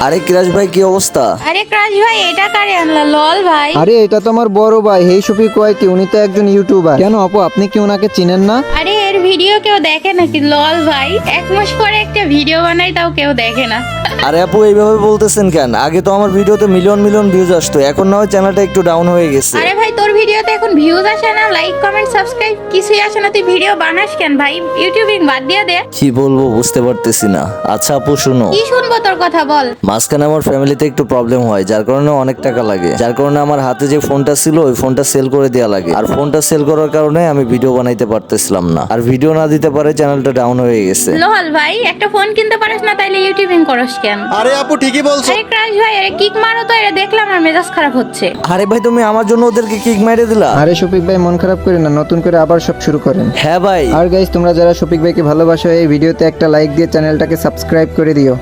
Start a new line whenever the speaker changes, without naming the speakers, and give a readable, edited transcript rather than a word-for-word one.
আরে কিরাজ ভাই কি অবস্থা?
আরে ক্রাশ ভাই, এটা কারে আনলা? লল ভাই।
আরে এটা তো আমার বড় ভাই হেই শফিক ওয়াইটি, উনি তো একজন ইউটিউবার। কেন আপু আপনি কি ওনাকে চিনেন না?
আরে এর ভিডিও কেউ দেখে নাকি? লল ভাই, 1 মাস পরে একটা ভিডিও বানাই তাও কেউ দেখে না।
আরে আপু এইভাবে বলতেছেন কেন? আগে তো আমার ভিডিওতে মিলিয়ন মিলিয়ন ভিউজ আসতো, এখন না হয় চ্যানেলটা একটু ডাউন হয়ে গেছে।
আরে ভাই, তোর ভিডিওতে এখন ভিউজ আসে না, লাইক কমেন্ট সাবস্ক্রাইব কিছুই আসে না, তুই ভিডিও বানাস কেন ভাই? ইউটিউবিং বাদ দিয়ে দে।
কি বলবো বুঝতে পারতেছি না। আচ্ছা আপু শুনো,
কি শুনবো তোর কথা, বল।
মাঝখানে আমার ফ্যামিলিতে একটু প্রবলেম হয়, যার কারণে অনেক টাকা লাগে, যার কারণে আমার হাতে যে ফোনটা ছিল ওই ফোনটা সেল করে দেওয়া লাগে। আর ফোনটা সেল করার কারণে আমি ভিডিও বানাইতে পারতেছিলাম না, আর ভিডিও না দিতে পারে চ্যানেলটা ডাউন হয়ে গেছে।
লল ভাই, একটা ফোন কিনতে পারিস না, তাইলে ইউটিউবিং করস কেন?
আরে আপু ঠিকই বলছো।
আরে ক্রাশ ভাই, আরে কিক মারো তো, এটা দেখলাম আর মেজাজ খারাপ হচ্ছে।
আরে ভাই তুমি আমার জন্য ওদেরকে কিক মেরে দিলা?
আরে শফিক ভাই মন খারাপ করে না, নতুন করে আবার সব শুরু করেন।
হ্যাঁ ভাই।
আর গাইস তোমরা যারা শফিক ভাইকে ভালোবাসো এই ভিডিওতে একটা লাইক দিয়ে চ্যানেলটাকে সাবস্ক্রাইব করে দিও।